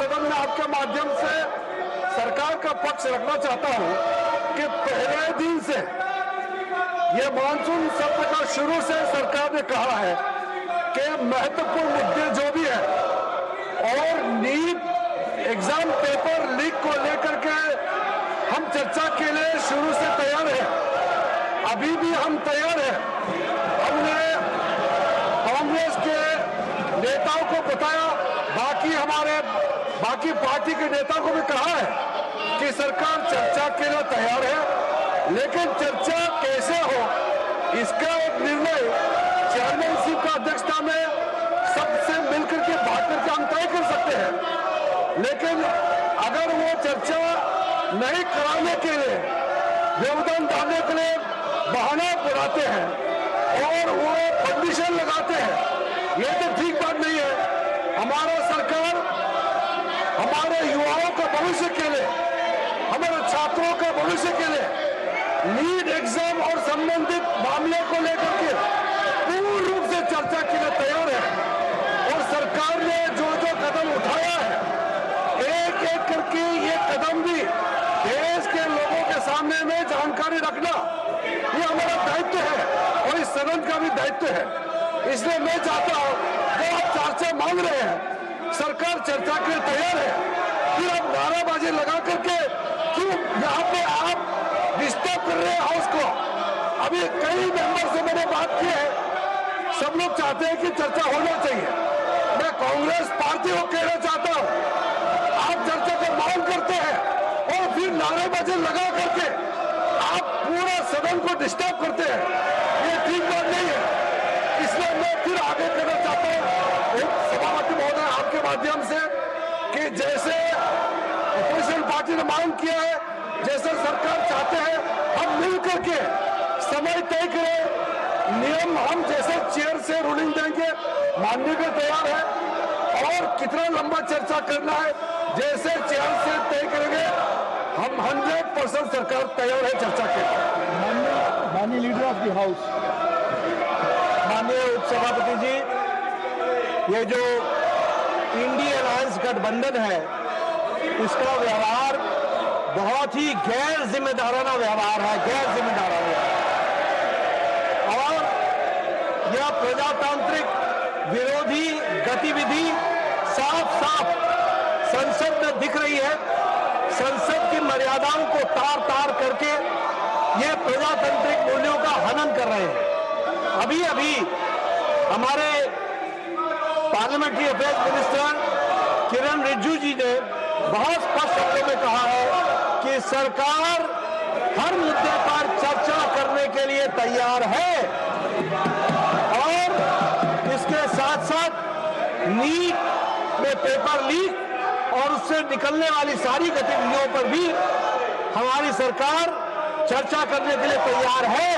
सदन में आपके माध्यम से सरकार का पक्ष रखना चाहता हूं कि पहले दिन से ये मानसून सत्र का शुरू से सरकार ने कहा है कि महत्वपूर्ण मुद्दे जो भी है और नीट एग्जाम पेपर लीक को लेकर के हम चर्चा के लिए शुरू से तैयार हैं। अभी भी हम तैयार हैं। हमने कांग्रेस के नेताओं को बताया, बाकी पार्टी के नेताओं को भी कहा है कि सरकार चर्चा के लिए तैयार है, लेकिन चर्चा कैसे हो इसका एक निर्णय चेयरमैनशिप का अध्यक्षता में सबसे मिलकर के बात करके हम तय कर सकते हैं। लेकिन अगर वो चर्चा नहीं कराने के लिए, व्यवधान डालने के लिए बहाना बनाते हैं और वो कंडीशन लगाते हैं, ये तो ठीक बात नहीं है। हमारा सरकार हमारे युवाओं का भविष्य के लिए, हमारे छात्रों का भविष्य के लिए नीट एग्जाम और संबंधित मामले को लेकर के पूर्ण रूप से चर्चा के लिए तैयार है। और सरकार ने जो जो कदम उठाया है, एक एक करके ये कदम भी देश के लोगों के सामने में जानकारी रखना ये हमारा दायित्व है और इस सदन का भी दायित्व है। इसलिए मैं चाहता हूं, जो आप चर्चा मांग रहे हैं, सरकार चर्चा के लिए तैयार है, फिर आप नाराबाजी लगा करके क्यों यहाँ पे आप डिस्टर्ब कर रहे हैं हाउस को। अभी कई मेंबर से मैंने बात की है, सब लोग चाहते हैं कि चर्चा होना चाहिए। मैं कांग्रेस पार्टी को कहना चाहता हूं, आप चर्चा को मांग करते हैं और फिर नारेबाजी लगा करके आप पूरा सदन को डिस्टर्ब करते हैं, ये ठीक बात नहीं है। इसलिए मैं फिर आगे कहना चाहता हूं सभापति महोदय आपके माध्यम से कि जैसे अपोजिशन पार्टी ने मांग किया है, जैसे सरकार चाहते हैं, हम मिलकर के समय तय करें, नियम हम जैसे चेयर से रूलिंग देंगे मानने के तैयार है, और कितना लंबा चर्चा करना है जैसे चेयर से तय करेंगे, हम 100% सरकार तैयार है चर्चा के। माननीय लीडर ऑफ द हाउस, माननीय उपसभापति जी, ये जो इंडिया अलायंस गठबंधन है, इसका व्यवहार बहुत ही गैर जिम्मेदाराना व्यवहार है, गैर जिम्मेदाराना। और यह प्रजातांत्रिक विरोधी गतिविधि साफ साफ संसद में दिख रही है। संसद की मर्यादाओं को तार तार करके ये प्रजातांत्रिक मूल्यों का हनन कर रहे हैं। अभी अभी हमारे पार्लियामेंट्री अफेयर्स मिनिस्टर किरण रिजिजू जी ने बहुत स्पष्ट शब्दों में कहा है कि सरकार हर मुद्दे पर चर्चा करने के लिए तैयार है और इसके साथ साथ नीट में पेपर लीक और उससे निकलने वाली सारी गतिविधियों पर भी हमारी सरकार चर्चा करने के लिए तैयार है।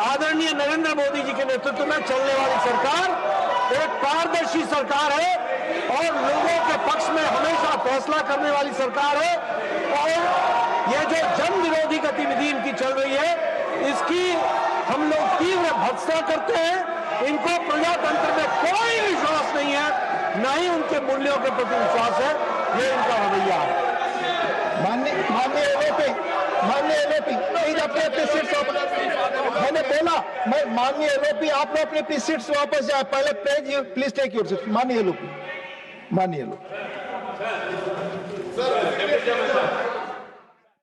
आदरणीय नरेंद्र मोदी जी के नेतृत्व में चलने वाली सरकार एक पारदर्शी सरकार है और लोगों के पक्ष में हमेशा फैसला करने वाली सरकार है। और ये जो जन विरोधी गतिविधि इनकी चल रही है, इसकी हम लोग तीव्र भर्त्सना करते हैं। इनको प्रजातंत्र में कोई विश्वास नहीं है, न ही उनके मूल्यों के प्रति विश्वास है, ये इनका रवैया है। माननीय एलओपी प्लीज अपने सीट्स वापस, मैंने बोला, मैं माननीय एलओपी आप लोग अपनी सीट्स वापस जाए, पहले प्लीज टेक योर सीट। माननीय एलओपी